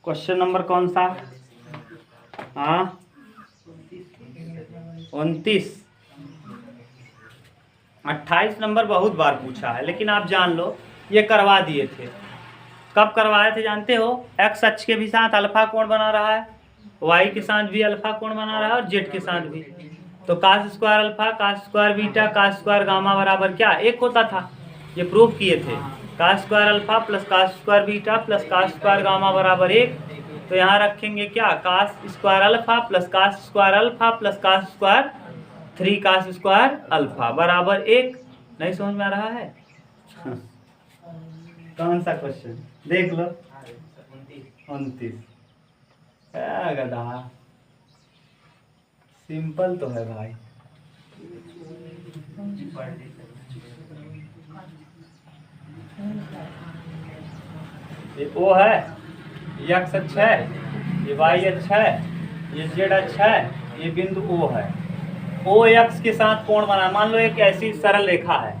Question number कौन सा? हाँ 29। 28 नंबर बहुत बार पूछा है, लेकिन आप जान लो ये करवा दिए थे। कब करवाए थे जानते हो? एक्स अक्ष के भी साथ अल्फा कोण बना रहा है, वाई के साथ भी अल्फा कोण बना रहा है और जेड के साथ भी। तो cos square alpha cos square beta cos square gamma बराबर क्या? एक होता था। ये प्रूव किए थे। Cos square alpha plus cos square beta plus cos square gamma बराबर 1। तो यहाँ रखेंगे क्या? Cos square alpha plus cos square alpha plus cos square 3 cos square alpha बराबर 1। नहीं समझ में आ रहा है? कौन सा क्वेश्चन देख लो? 29। क्या गधा, सिंपल तो है भाई। ये ओ है, ये एक्स अक्ष है, ये वाई अक्ष है, ये जेड अक्ष है, ये बिंदु ओ है। ओ एक्स के साथ कोण बना, मान लो एक ऐसी सरल रेखा है।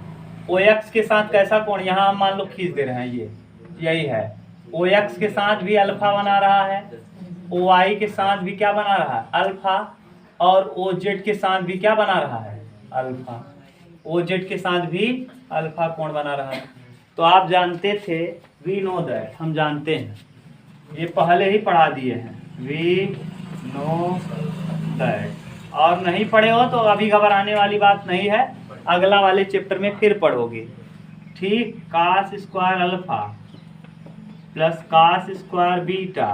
ओ एक्स के साथ कैसा कोण, यहाँ हम मान लो खींच दे रहे हैं, ये यही है। ओ एक्स के साथ भी अल्फा बना रहा है, ओ वाई के साथ भी क्या बना रहा है? अल्फा। और ओ जेड के साथ भी क्या बना रहा है? अल्फा। ओ जेड के साथ भी अल्फा कोण बना रहा है। तो आप जानते थे, वी नो दैट, हम जानते हैं, ये पहले ही पढ़ा दिए हैं, वी नो दैट। और नहीं पढ़े हो तो अभी घबराने वाली बात नहीं है, अगला वाले चैप्टर में फिर पढ़ोगे। ठीक, cos square alpha plus cos square beta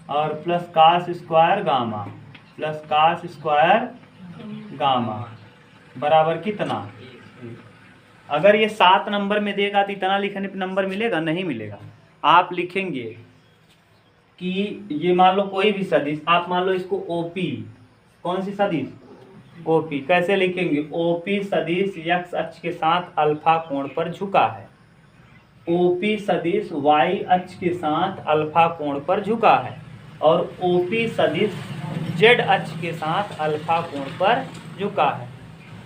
और plus cos square gamma plus cos square gamma बराबर कितना? अगर ये 7 नंबर में देगा तो इतना लिखने पे नंबर मिलेगा? नहीं मिलेगा। आप लिखेंगे कि ये मान लो कोई भी सदिश, आप मान लो इसको ओपी, कौन सी सदिश? ओपी। कैसे लिखेंगे? ओपी सदिश एक्स अक्ष के साथ अल्फा कोण पर झुका है। ओपी सदिश वाई अक्ष के साथ अल्फा कोण पर झुका है और ओपी सदिश जेड अक्ष के साथ अल्फा कोण पर झुका है।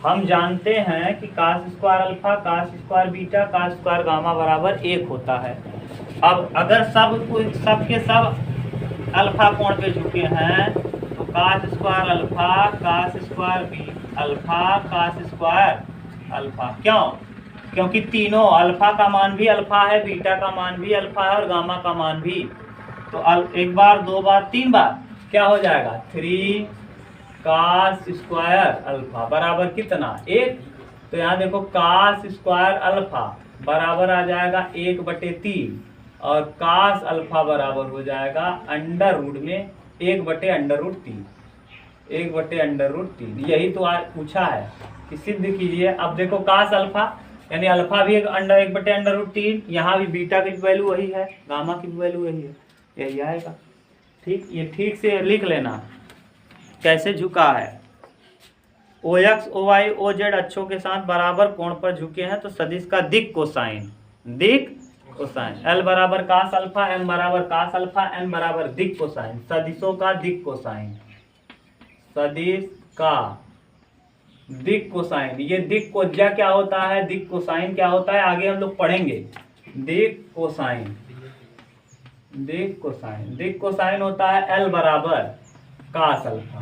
हम जानते हैं कि cos square alpha cos square beta cos square gamma बराबर 1 होता है। अब अगर सब के सब अल्फा कोण पे झुके हैं तो cos square alpha cos square B alpha cos square alpha. क्यों? क्योंकि तीनों, अल्फा का मान भी अल्फा है, बीटा का मान भी अल्फा है और गामा का मान भी। तो एक बार, दो बार, 3 बार क्या हो जाएगा? 3 कास स्क्वायर अल्फा बराबर कितना? 1। तो यहाँ देखो कास स्क्वायर अल्फा बराबर आ जाएगा 1/3 और कास अल्फा बराबर हो जाएगा अंडर रूट में 1/√3। 1/√3। यही तो आज पूछा है कि सिद्ध कीजिए। अब देखो कास अल्फा यानी अल्फा भी 1/√3, यहाँ भी बीटा की वैल्यू वही है, गामा की वैल्यू वही है, यही आएगा। ठीक, ये ठीक से लिख लेना कैसे झुका है। O X O Y O Z अक्षों के साथ बराबर कोण पर झुके हैं तो सदिश का दिक कोसाइन, दिक कोसाइन एल बराबर कास अल्फा एम बराबर कास अल्फा एन बराबर दिक कोसाइन, सदिशों का दिक कोसाइन, सदिश का दिक कोसाइन। ये दिक कोज्या क्या होता है, दिक कोसाइन क्या होता है, आगे हम लोग पढ़ेंगे। दिक कोसाइन, दिक कोसाइन, दिक कोसाइन होता है एल बराबर कास अल्फा,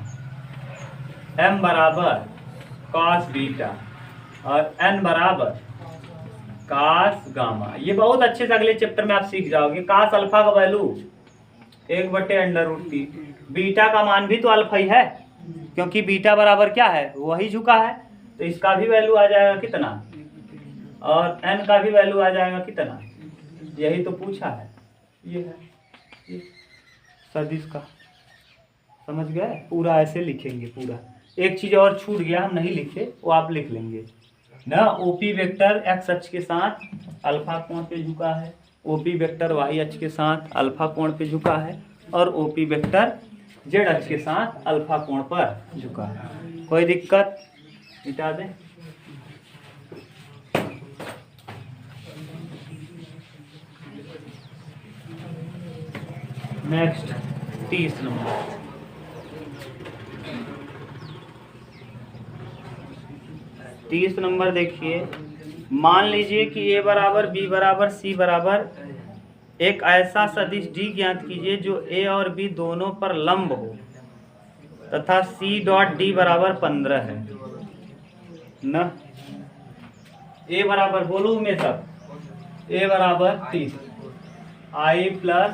एम बराबर कास बीटा और एन बराबर कास गामा। ये बहुत अच्छे से अगले चैप्टर में आप सीख जाओगे। कास अल्फा का वैल्यू 1/√3, बीटा का मान भी तो अल्फा ही है क्योंकि बीटा बराबर क्या है, वही झुका है, तो इसका भी वैल्यू आ जाएगा कितना और एन का भी वैल्यू आ जाएगा कितना। यही तो पूछा है। ये है ये सदिश का, समझ गए? पूरा ऐसे लिखेंगे पूरा। एक चीज और छूट गया, हम नहीं लिखे, वो आप लिख लेंगे ना। ओपी वेक्टर एक्स अक्ष के साथ अल्फा कोण पे झुका है, ओपी वेक्टर वाई अक्ष के साथ अल्फा कोण पे झुका है और ओपी वेक्टर जेड अक्ष के साथ अल्फा कोण पर झुका है। कोई दिक्कत? मिटा दें। Next 30 number. 30 नंबर देखिए, मान लीजिए कि ए बराबर बी बराबर सी बराबर एक ऐसा सदिश D ज्ञात कीजिए जो A और B दोनों पर लंब हो तथा C डॉट D बराबर 15 है न। A बराबर बोलू में सब, A बराबर 30, I प्लस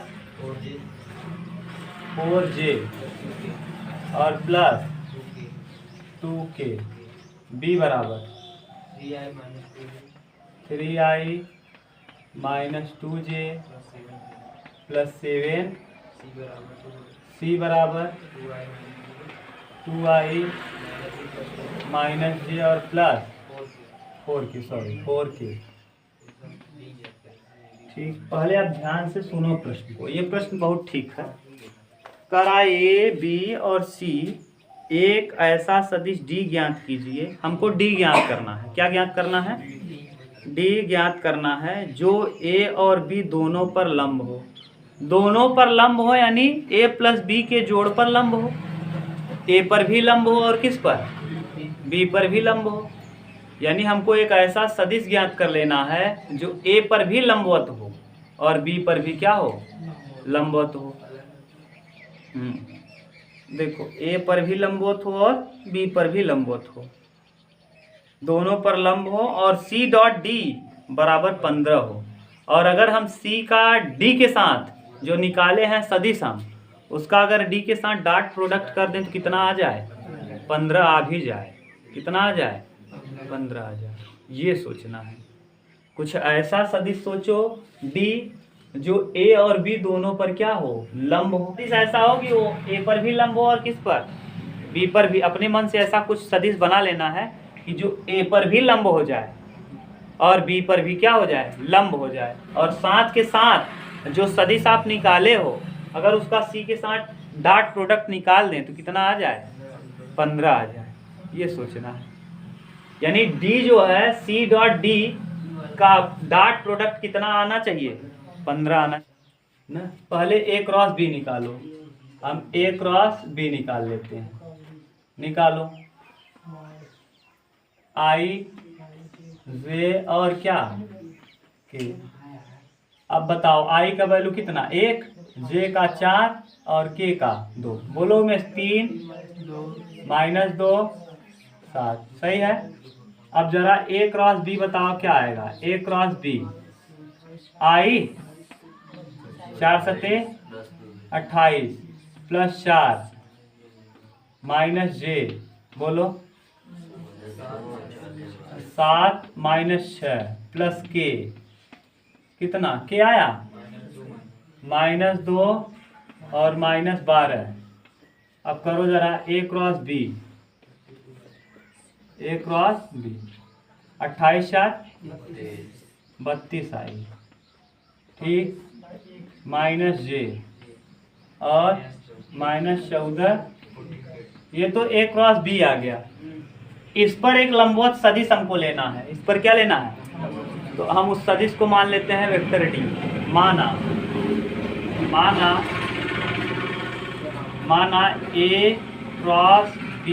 4J और प्लस 2K, B बराबर 3I minus 2J plus 7, C बराबर 2I माइनस J और प्लस 4K। ठीक, पहले आप ध्यान से सुनो प्रश्न को, ये प्रश्न बहुत ठीक है। करा A, B और C एक ऐसा सदिश D ज्ञात कीजिए। हमको D ज्ञात करना है। क्या ज्ञात करना है? D ज्ञात करना है जो A और B दोनों पर लंब हो। दोनों पर लंब हो यानी A प्लस B के जोड़ पर लंब हो। A पर भी लंब हो और किस पर? B पर भी लंब हो। यानी हमको एक ऐसा सदिश ज्ञात कर लेना है जो A पर भी लंबवत हो और B पर भी क्या हो? लंबवत हो। देखो, A पर भी लंबवत हो और B पर भी लंबवत हो, दोनों पर लंब हो और C डॉट D बराबर 15 हो। और अगर हम C का D के साथ जो निकाले हैं सदिश हम, उसका अगर D के साथ डॉट प्रोडक्ट कर दें तो कितना आ जाए? 15 आ भी जाए। कितना आ जाए? 15 आ जाए। ये सोचना है। कुछ ऐसा सदिश सोचो D जो A और B दोनों पर क्या हो? लंब हो। सदिश ऐसा हो कि वो A पर भी लंब हो और किस पर? B पर भी। अपने मन से ऐसा कुछ सदिश बना लेना है कि जो A पर भी लंब हो जाए और B पर भी क्या हो जाए? लंब हो जाए। और साथ के साथ जो सदिश आप निकाले हो, अगर उसका C के साथ डॉट प्रोडक्ट निकाल दें तो कितना आ जाए? 15 आ जाए। ये सोचना है। यानी D जो है C डॉट D का डॉट प्रोडक्ट कितना आना चाहिए? 15 आना ना। पहले A क्रॉस B निकालो। हम A क्रॉस B निकाल लेते हैं। निकालो। I J और क्या? K। अब बताओ I का वैल्यू कितना? 1, J का 4 और K का 2। बोलो में 3 माइनस 2 7। सही है। अब जरा A क्रॉस B बताओ क्या आएगा? A क्रॉस B I 4 सते 28 प्लस 4 माइनस J, बोलो 7 माइनस 6 प्लस K, कितना K आया? माइनस 2 और माइनस 12। अब करो जरा A cross B। A cross B 28 4 32 आई। ठीक, माइनस J और माइनस 14। ये तो A क्रॉस B आ गया। इस पर एक लंबवत सदिश हमको लेना है। इस पर क्या लेना है? तो हम उस सदिश को मान लेते हैं वेक्टर D। माना A क्रॉस B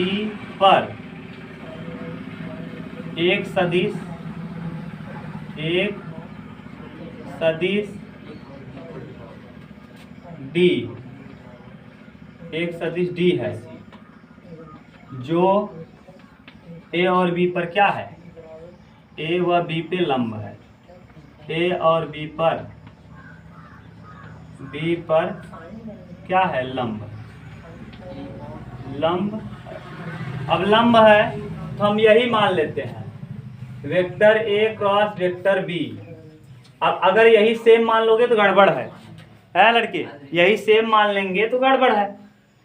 पर एक सदिश D, एक सदिश D है जो A और B पर क्या है? A व B पे लंब है। A और B पर क्या है? लंब। अब लंब है तो हम यही मान लेते हैं vector A cross vector B। अब अगर यही सेम मान लोगे तो गड़बड़ है लड़के? यही सेम मान लेंगे तो गड़बड़ है।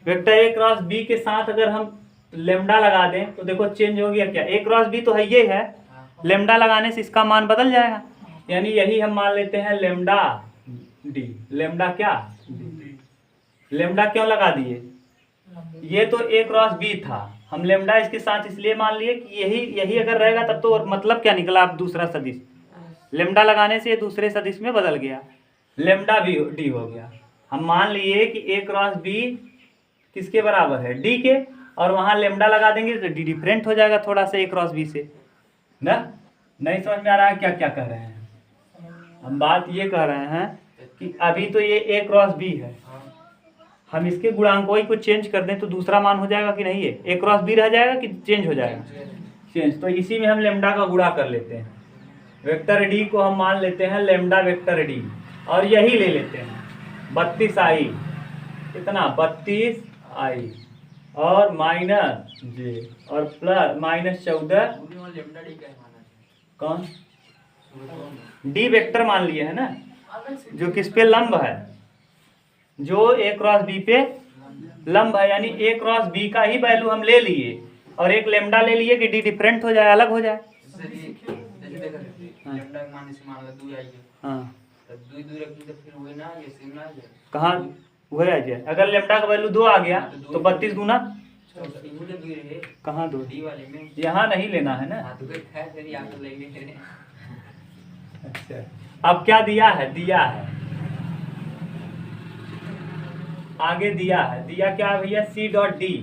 वेक्टर A क्रॉस B के साथ अगर हम लेमडा लगा दें तो देखो चेंज हो गया क्या? A क्रॉस B तो है, ये है। लेमडा लगाने से इसका मान बदल जाएगा। यानी यही हम मान लेते हैं लेमडा D। लेमडा क्या? लेमडा क्यों लगा दिए? ये तो A क्रॉस B था, हम लेमडा इसके साथ इसलिए मान लिए कि यही अगर रहेगा तब तो मतलब क्या निकला? अब दूसरा सदिश लेमडा लगाने से दूसरे सदिश में बदल गया, लेमडा भी D हो गया। हम मान लिए कि A क्रॉस B किसके बराबर है? D के, और वहां लेमडा लगा देंगे तो D डिफरेंट हो जाएगा थोड़ा सा A क्रॉस B से ना। नहीं समझ में आ रहा है क्या क्या कह रहे हैं? हम बात ये कह रहे हैं कि अभी तो ये ए क्रॉस बी है, हम इसके गुणांकों को चेंज कर दें तो दूसरा मान हो जाएगा कि नहीं, है ए क्रॉस बी रह जाएगा कि चेंज हो जाएगा, चेंज। तो इसी में हम लेमडा का गुणा कर लेते हैं, वेक्टर डी को हम मान लेते हैं लेमडा वेक्टर डी, और यही ले लेते हैं 32 आई, कितना 32 आई और माइनस जे और प्लस माइनस 14, कौन डी वेक्टर मान लिए है ना, जो किस पे लंब है, जो ए क्रॉस बी पे लंब है, यानी ए क्रॉस बी का ही वैल्यू हम ले लिए और एक लेमडा ले लिए कि डी डिफरेंट हो जाए, अलग हो जाए। हाँ कहाँ वही आ जाए, अगर लेमडा का वैल्यू 2 आ गया तो 32 गुना कहाँ 2, यहाँ नहीं लेना है ना। अच्छा अब क्या दिया है, दिया है आगे दिया है, दिया क्या है भैया, C dot D,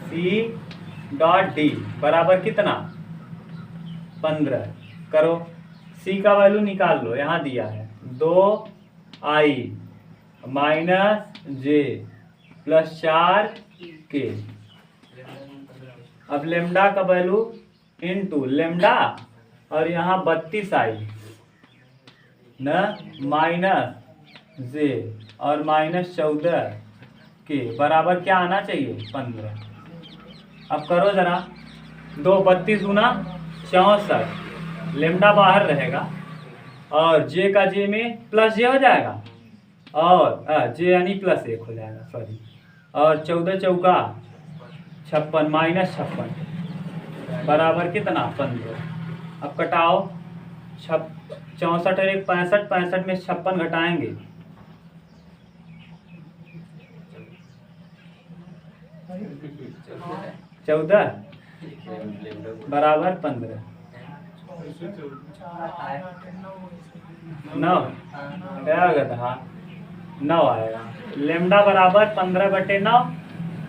C dot D बराबर कितना 15, करो सी का वैल्यू निकाल लो, यहाँ दिया है 2 आई माइनस जे प्लस 4 के, अब लेमडा का वैल्यू इनटू लेमडा और यहाँ 32 आई न माइनस जे और माइनस 14 के बराबर क्या आना चाहिए 15। अब करो जरा 2 32 गुना 64, लेमडा बाहर रहेगा और जे का जे में प्लस जे हो जाएगा और जे यानी प्लस 1 हो जाएगा, सॉरी, और 14 चौका 56 माइनस 56 बराबर कितना 15। अब कटाओ 64 और 1 65, 65 में 56 घटाएंगे 14 बराबर 15, 9 आएगा, हाँ 9 आएगा। लेमडा बराबर 15/9,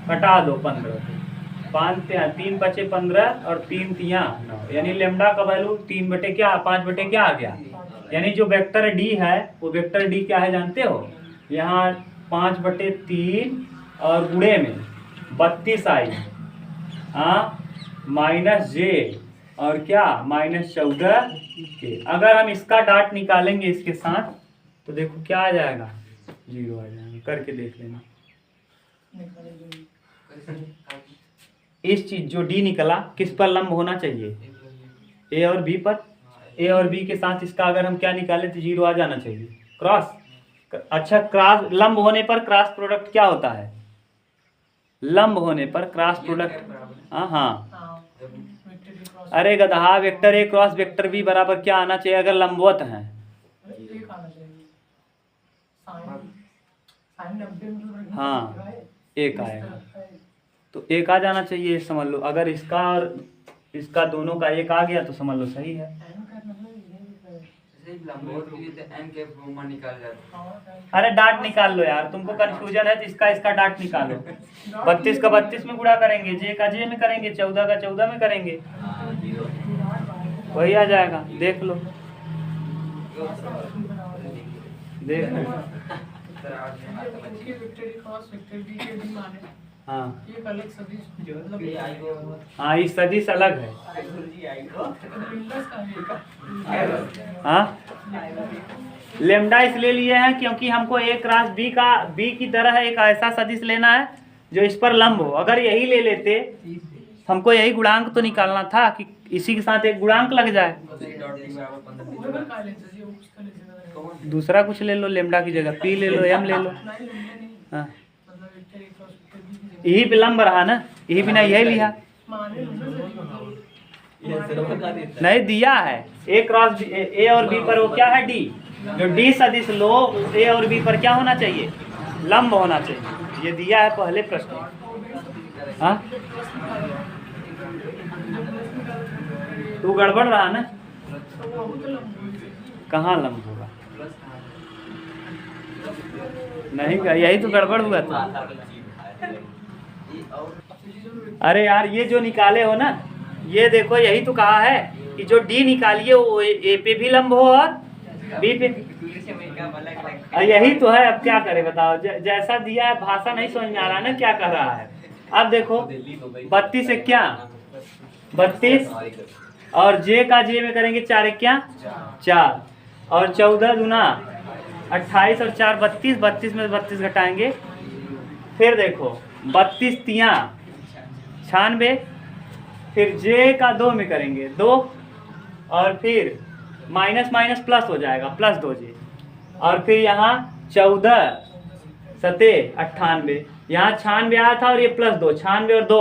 कटा दो 15, 5 3 बचे 15 और 3 3 9, यानी लेमडा का वैल्यू 5 बटे क्या आ गया, यानी जो वेक्टर डी है वो वेक्टर डी क्या है जानते हो, यहाँ 5/3 और गुणे में 32 आई माइनस जे और क्या माइनस 14 के। अगर हम इसका डाट निकालेंगे इसके साथ तो देखो क्या आ जाएगा, 0 आ जाएगा, करके देख लेना। इस चीज जो डी निकला किस पर लंब होना चाहिए, ए और बी पर, ए और बी के साथ इसका अगर हम क्या निकाले तो 0 आ जाना चाहिए, क्रॉस। अच्छा क्रॉस लंब होने पर क्रॉस प्रोडक्ट क्या होता है, लंब होने पर क्रॉस प्रोडक्ट, हाँ अरे गधा, vector A cross vector B बराबर क्या आना चाहिए अगर लंबवत हैं, हाँ 1 आएगा, तो 1 आ जाना चाहिए, समझ लो। अगर इसका और इसका दोनों का 1 आ गया तो समझ लो सही है। अरे डाट निकाल लो यार, तुमको कंफ्यूजन है तो इसका डाट निकालो। 32 का 32 में गुणा करेंगे, जे का जे में करेंगे, 14 का 14 में करेंगे, वही आ जाएगा। देख लो देख लो, हाँ हाँ ये सदिश अलग है, हाँ लेमडा इसलिए लिए हैं क्योंकि हमको ए क्रॉस बी की तरह एक ऐसा सदिश लेना है जो इस पर लंब हो। अगर यही ले लेते, हमको यही गुणांक तो निकालना था कि इसी के साथ एक गुणांक लग जाए, दूसरा कुछ ले लो, लेमडा की जगह पी ले लो, एम ले लो, हाँ यही पे लंब रहा ना, यही बिना यही लिया नहीं दिया है। ए क्रॉस ए और बी पर वो क्या है डी, जो डी सदिश लो ए और बी पर क्या होना चाहिए, लंब होना चाहिए, ये दिया है पहले प्रश्न। हाँ तू गड़बड़ रहा ना, कहाँ लंब होगा, नहीं यही तो गड़बड़ हुआ था। अरे यार ये जो निकाले हो ना, ये देखो यही तो कहा है कि जो डी निकालिए वो ए पे भी लंब हो और बी पे, यही तो है, अब क्या करें बताओ। जैसा दिया है भाषा नहीं समझ में आ रहा है ना क्या कर रहा है। अब देखो 32 एक क्या 32 और जे का जे में करेंगे 4 एक क्या 4 और 14 दूना 28 और 4 32, 32 में 32 घटाएंगे। फिर देखो 32 तिया 96, फिर जे का 2 में करेंगे 2 और फिर माइनस माइनस प्लस हो जाएगा प्लस 2 जे और फिर यहाँ 14 सते 98, यहाँ 96 आया था और ये प्लस 2 96 और 2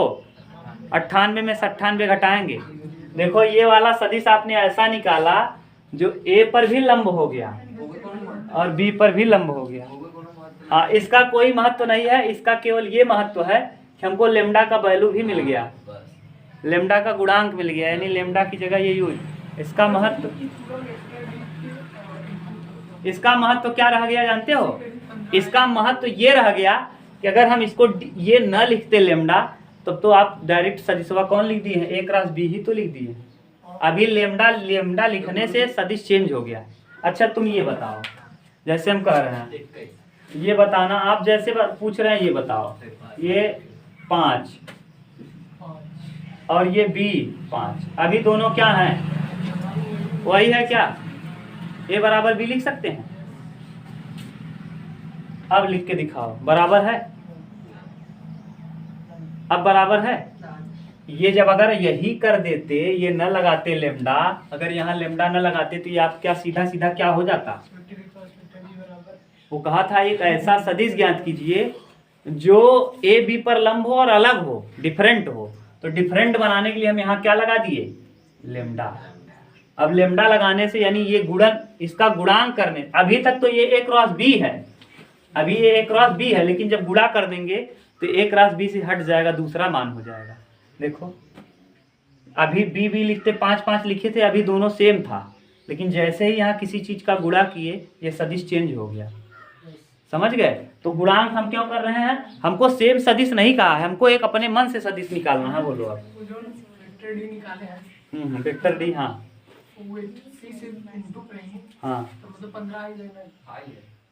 98 में से 98 घटाएंगे। देखो ये वाला सदिश आपने ऐसा निकाला जो ए पर भी लंब हो गया और बी पर भी लंब हो गया। हाँ, इसका कोई महत्व नहीं है, इसका केवल ये महत्व है कि हमको लेमडा का वैल्यू भी मिल गया, लेमडा का गुणांक मिल गया, यानी लेमडा की जगह ये यूज। इसका महत्व क्या रह गया जानते हो? इसका महत्व ये रह गया कि अगर हम इसको ये न लिखते लेमडा तब तो आप डायरेक्ट सदिशवा कौन लिख दिए हैं, ए क्रॉस बी ही तो लिख दिए। अभी लेमडा लिखने से सदिश चेंज हो गया। अच्छा तुम ये बताओ, जैसे हम कह रहे हैं ये बताना, आप जैसे पूछ रहे हैं ये बताओ, ये 5 और ये बी 5, अभी दोनों क्या हैं? वही है क्या? ए बराबर बी लिख सकते हैं? अब लिख के दिखाओ, बराबर है? अब बराबर है? ये जब अगर यही कर देते, ये न लगाते लेमडा, अगर यहाँ लेमडा न लगाते तो ये आप क्या सीधा सीधा क्या हो जाता? वो कहा था एक ऐसा सदिश ज्ञात कीजिए जो ए बी पर लंब हो और अलग हो, डिफरेंट हो। तो डिफरेंट बनाने के लिए हम यहाँ क्या लगा दिए? लेमडा। अब लेमडा लगाने से यानी ये गुणन, इसका गुणांक करने, अभी तक तो ये ए क्रॉस बी है, अभी ये ए क्रॉस बी है, लेकिन जब गुणा कर देंगे तो ए क्रॉस बी से हट जाएगा, दूसरा मान हो जाएगा। देखो अभी बी बी लिखते 5 5 लिखे थे, अभी दोनों सेम था, लेकिन जैसे ही यहाँ किसी चीज का गुणा किए ये सदिश चेंज हो गया। समझ गए? तो गुणांक हम क्यों कर रहे हैं? हमको सेम सदिश नहीं कहा है, हमको एक अपने मन से सदिश निकालना है। बोलो अब। Vector D. हाँ हाँ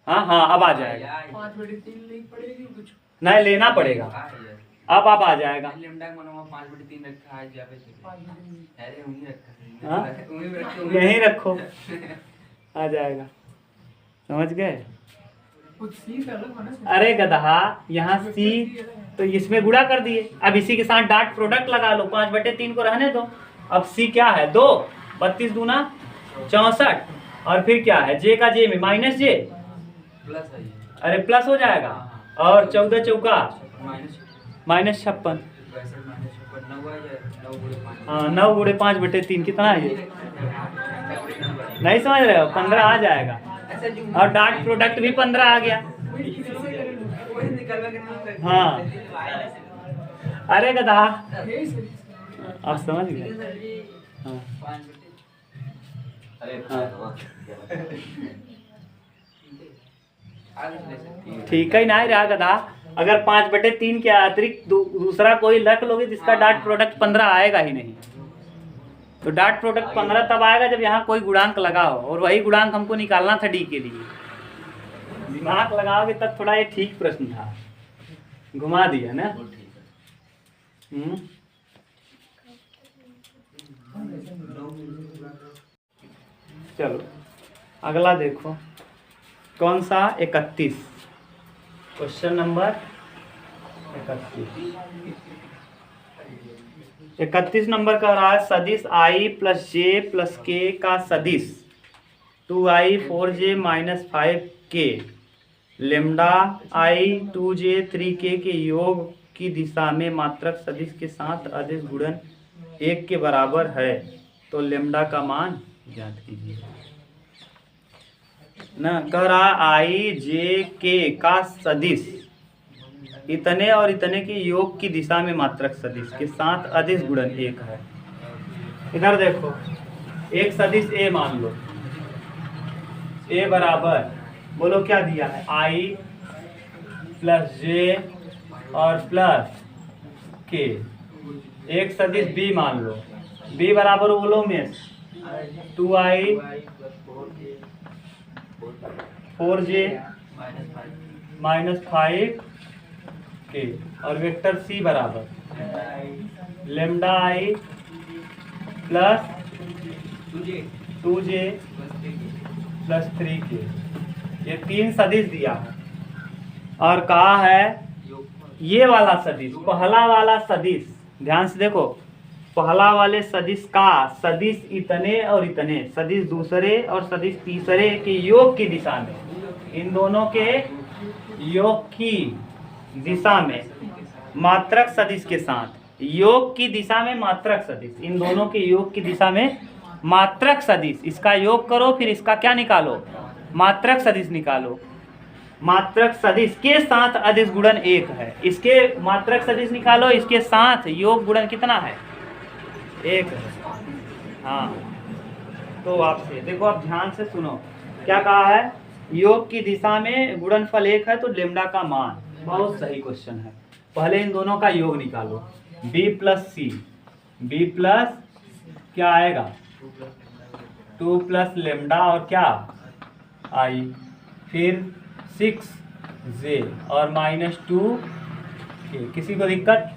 हाँ हाँ, अब आ जाएगा। 5/3 नहीं लेना पड़ेगा, अब आ जाएगा। यहीं रखो, आ जाएगा। समझ गए? अरे गधा, यहाँ सी तो इसमें गुणा कर दिए, अब इसी के साथ डॉट प्रोडक्ट लगा लो, 5/3 को रहने दो। अब सी क्या है? 2, 32 दूना 64 और फिर क्या है? जे का जे में माइनस जे, अरे प्लस हो जाएगा, और 14 चौका -56। हाँ 9 गुणे 5/3 कितना है ये? नहीं समझ रहे हो? 15 आ जाएगा, और डॉट प्रोडक्ट भी 15 आ गया। हाँ अरे गधा, आप समझ गए? हाँ ठीक है ना रहा गधा। अगर 5/3 के अतिरिक्त दूसरा कोई रख लोगे तो इसका डॉट प्रोडक्ट 15 आएगा ही नहीं। तो डॉट प्रोडक्ट 15 तब आएगा जब यहाँ कोई गुणांक लगा हो, और वही गुणांक हमको निकालना था डी के लिए। दिमाग लगाओगे तब थोड़ा ये ठीक प्रश्न था, घुमा दिया ना। चलो अगला देखो, कौन सा? 31, क्वेश्चन नंबर 31 नंबर का रहा है सदिश i + j + k का सदिश 2i 4j - 5k lambda i 2j 3k के योग की दिशा में मात्रक सदिश के साथ अदिश गुणन 1 के बराबर है, तो लेमडा का मान ज्ञात कीजिए। ना कह रहा i j k का सदिश इतने और इतने के योग की दिशा में मात्रक सदिश के साथ अदिश गुणन 1 है। इधर देखो, एक सदिश a मान लो, a बराबर, बोलो क्या दिया है? i + j और + k। एक सदिश b मान लो, b बराबर बोलो में 2i 4j -5k और वेक्टर c बराबर lambda I plus 2j plus 3k। ये 3 सदिश दिया है और कहा है ये वाला सदिश, पहला वाला सदिश, ध्यान से देखो, पहला वाले सदिश का सदिश इतने और इतने, सदिश दूसरे और सदिश तीसरे के योग की दिशा में, इन दोनों के योग की दिशा में मात्रक सदिश के साथ, योग की दिशा में मात्रक सदिश, इन दोनों के योग की दिशा में मात्रक सदिश, इसका योग करो फिर इसका क्या निकालो, मात्रक सदिश निकालो। मात्रक सदिश के साथ अदिश गुणन 1 है, इसके मात्रक सदिश निकालो, इसके साथ योग गुणन कितना है, 1 है। हाँ, तो आपसे देखो, आप ध्यान से सुनो क्या कहा है, योग की दिशा में गुणनफल 1 है तो लेमडा का मान, बहुत सही क्वेश्चन है। पहले इन दोनों का योग निकालो, b प्लस सी, b प्लस क्या आएगा 2 प्लस लेमडा और क्या आई, फिर 6j और -2 k। किसी को दिक्कत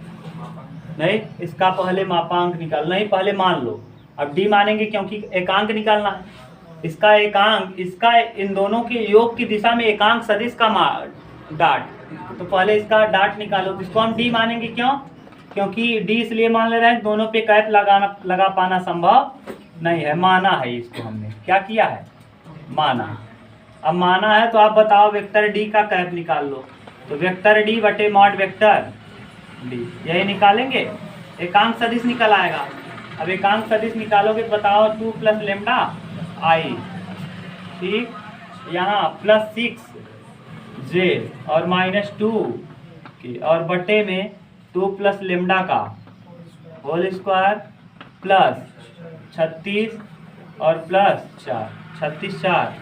नहीं, इसका पहले मापांक निकाल, नहीं पहले मान लो, अब d मानेंगे क्योंकि एकांक निकालना है, इसका एकांक, इसका इन दोनों के योग की दिशा में एकांक सदिश का डाट, तो पहले इसका डाट निकालो, इसको हम d मानेंगे, क्यों, क्योंकि d इसलिए मान ले रहे हैं दोनों पे कैप लगा पाना संभव नहीं है, माना है, इसको हमने क्या किया है, माना। अब माना है तो आप बताओ वेक्टर d का कैप निकाल लो, तो वेक्टर d बटे मॉड वेक्टर d, यही निकालेंगे, एकांक सदिश निकल आएगा। अब एकांक सदिश निकालोगे तो बताओ 2 प्लस लेमडा आई, ठीक, यहाँ प्लस 6j और -2 की और बटे में 2 प्लस लेमडा का होल स्क्वायर प्लस 36 और प्लस 4, 36 4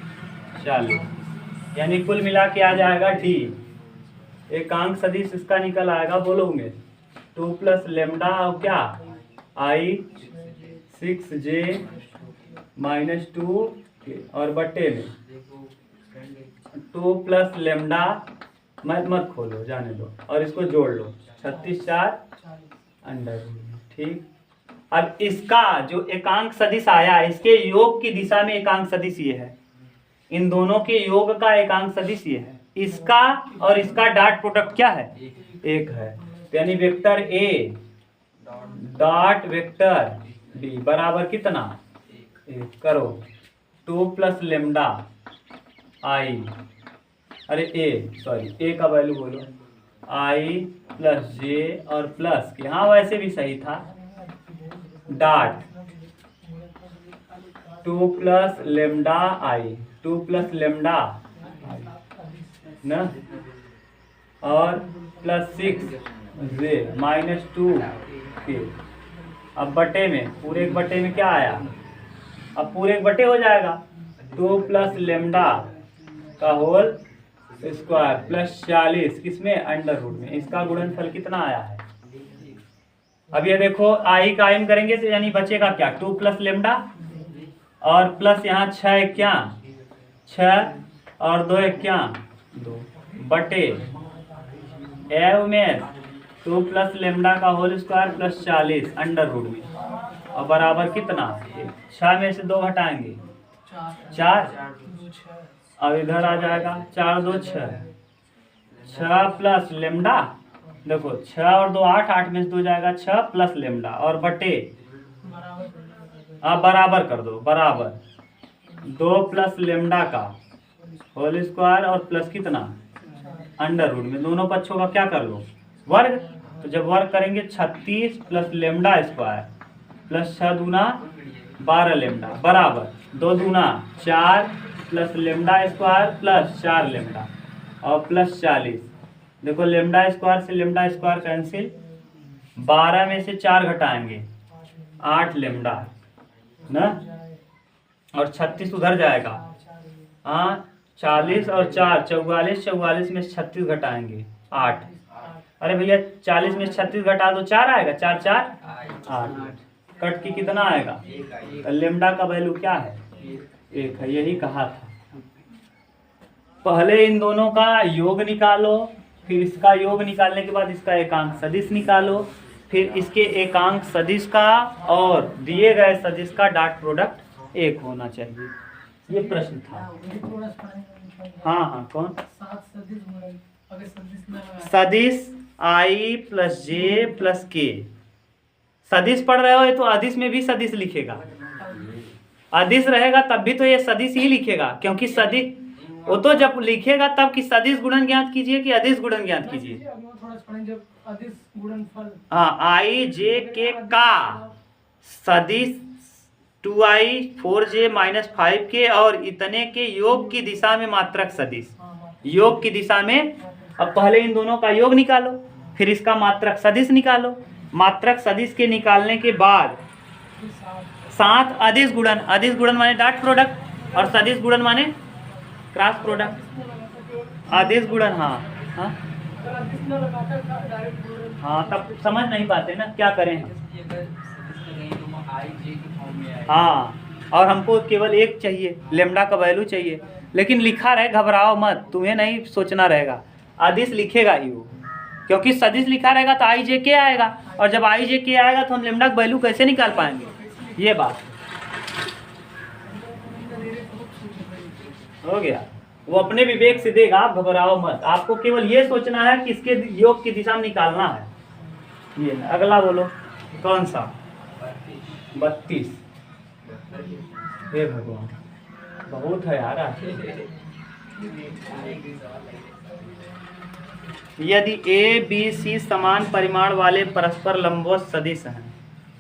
40, यानी कुल मिला के आ जाएगा d, एकांक सदिश इसका निकल आएगा, बोलोगे 2 प्लस लेमडा और क्या आई 6j -2 और बटे में 2 प्लस लेमडा, मत खोलो जाने दो और इसको जोड़ लो, 36 4 अंडर, ठीक। अब इसका जो एकांक सदिश आया, इसके योग की दिशा में एकांक सदिश ये है, इन दोनों के योग का एकांक सदिश ये है, इसका और इसका डॉट प्रोडक्ट क्या है, 1 है, यानी vector a dot vector b बराबर कितना, 1 करो, 2 प्लस लेमडा आई, अरे a का वैल्यू बोलो, i प्लस j और प्लस, यहाँ वैसे भी सही था, dot 2 plus lambda I, 2 plus lambda न और प्लस 6j -2 के। अब बटे में, पूरे एक बटे में क्या आया, अब पूरे एक बटे हो जाएगा, 2 प्लस लेमडा का होल स्क्वायर प्लस 40 किसमें, अंडर रूट में, इसका गुणनफल कितना आया है। अब ये देखो आई का आयन करेंगे तो यानी बचेगा क्या, 2 प्लस लेमडा और प्लस यहाँ 6 क्या 6 और 2 क्या 2 बटे एव में 2 प्लस लेमडा का whole square plus 40 under root में और बराबर कितना, 6 में से 2 घटाएंगे 4, अब इधर आ जाएगा 4 2 6, 6 प्लस लेमडा, देखो 6 और 2 8, 8 में से 2 जाएगा 6 प्लस लेमडा और बटे, अब बराबर कर दो, बराबर 2 प्लस लेमडा का होल स्क्वायर और प्लस कितना अंडर रूट में, दोनों पक्षों का क्या कर लो वर्ग, तो जब वर्ग करेंगे 36 प्लस लेमडा स्क्वायर प्लस 6 दूना 12 लेमडा बराबर 2 दूना 4 plus lambda square plus 4 lambda और प्लस 40, देखो लेमडा स्क्वायर से लेमडा स्क्वायर कैंसिल, 12 में से 4 घटाएंगे 8 लेमडा ना और 36 उधर जाएगा, हाँ 40 और 4 44, 44 में 36 घटाएंगे 8, अरे भैया 40 में 36 घटा दो 4 आएगा, 4 4 8, कट की कितना आएगा, तो लेमडा का वैल्यू क्या है 1 है, यही कहा था। पहले इन दोनों का योग निकालो, फिर इसका योग निकालने के बाद इसका एकांक सदिश निकालो, फिर इसके एकांक सदिश का और दिए गए सदिश का डॉट प्रोडक्ट एक होना चाहिए। ये प्रश्न था। थोड़ा सा पढ़ाएंगे। हाँ हाँ, कौन? 7 सदिश गुणन, अगर सदिश ना लगाए सदिश i प्लस जे प्लस के। सदिश पढ़ रहे हो तो अदिश में भी सदिश लिखेगा। अदिश रहेगा तब भी तो ये सदिश ही लिखेगा, क्योंकि सदिश वो तो जब लिखेगा तब कि सदिश गुणन ज्ञात कीजिए कि अदिश गुणन ज्ञात कीजिए। थोड़ा सा पढ़ेंगे जब अदिश गुणनफल। हाँ, i जे के का सदिश 2i 4j - 5 के और इतने के योग की दिशा में मात्रक सदिश। योग की दिशा में, अब पहले इन दोनों का योग निकालो, फिर इसका मात्रक सदिश निकालो। मात्रक सदिश के निकालने के बाद 7 अदिश गुणन, अदिश गुणन माने डॉट प्रोडक्ट और सदिश गुणन माने क्रॉस प्रोडक्ट। अदिश गुणन, हाँ हाँ अगर अदिश ना लगाकर डायरेक्ट गुणन। हाँ, तब समझ नहीं पाते ना, क्या करें हम। हाँ, और हमको केवल एक चाहिए, लेमडा का वैल्यू चाहिए, लेकिन लिखा रहे, घबराओ मत, तुम्हें नहीं सोचना रहेगा, अदिश लिखेगा ही वो, क्योंकि सदिश लिखा रहेगा तो आई जे के आएगा, और जब आई जे के आएगा तो हम लेमडा का वैल्यू कैसे निकाल पाएंगे। ये बात हो गया। वो अपने विवेक से देगा, आप घबराओ मत, आपको केवल ये सोचना है कि इसके योग की दिशा में निकालना है। ये अगला बोलो, कौन सा? 32। हे भगवान, बहुत है यार। यदि ए बी सी समान परिमाण वाले परस्पर लंबवत सदिश हैं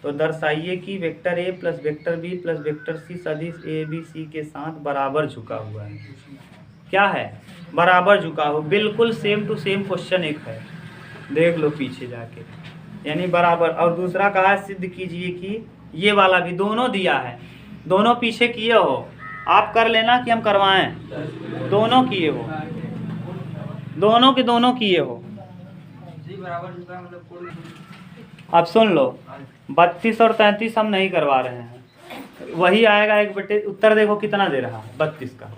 तो दर्शाइए कि vector A plus vector B plus vector C सदिश ए बी सी के साथ बराबर झुका हुआ है। क्या है? बराबर झुका हुआ। बिल्कुल सेम टू सेम क्वेश्चन एक है, देख लो पीछे जाके, यानी बराबर। और दूसरा कहा सिद्ध कीजिए कि ये वाला भी, दोनों दिया है, दोनों पीछे किए हो, आप कर लेना कि हम करवाएं। दोनों किए हो, दोनों के दोनों किए हो जी, बराबर झुका मतलब। अब सुन लो, 32 और 33 हम नहीं करवा रहे हैं, वही आएगा एक बटे। उत्तर देखो कितना दे रहा है 32 का।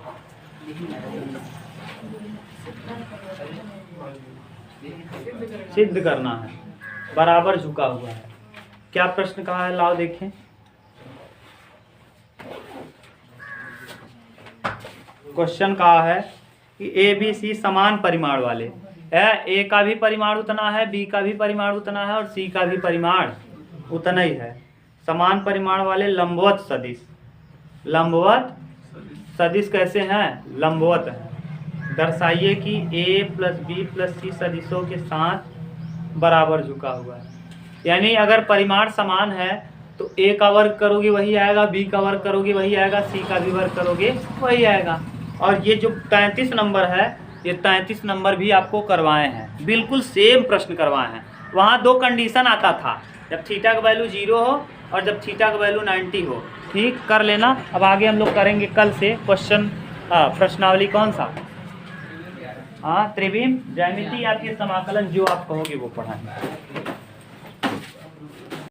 सिद्ध करना है, बराबर झुका हुआ है। क्या प्रश्न कहा है, लाओ देखें। क्वेश्चन कहा है कि ए बी सी समान परिमाण वाले है, ए का भी परिमाण उतना है, बी का भी परिमाण उतना है और सी का भी परिमाण उतना ही है। समान परिमाण वाले लंबवत सदिश। लंबवत सदिश कैसे हैं? लंबवत हैं। दर्शाइए कि ए प्लस बी प्लस सी सदिशों के साथ बराबर झुका हुआ है। यानी अगर परिमाण समान है तो ए का वर्ग करोगे वही आएगा, बी का वर्ग करोगे वही आएगा, सी का भी वर्ग करोगे वही आएगा। और ये जो 33 नंबर है, ये 33 नंबर भी आपको करवाए हैं, बिल्कुल सेम प्रश्न करवाए हैं। वहाँ 2 कंडीशन आता था, जब थीटा का वैल्यू 0 हो और जब थीटा का वैल्यू 90 हो। ठीक, कर लेना। अब आगे हम लोग करेंगे कल से क्वेश्चन, प्रश्नावली कौन सा? हाँ, त्रिविम, ज्यामिति या फिर समाकलन, जो आप कहोगे वो पढ़ाएंगे।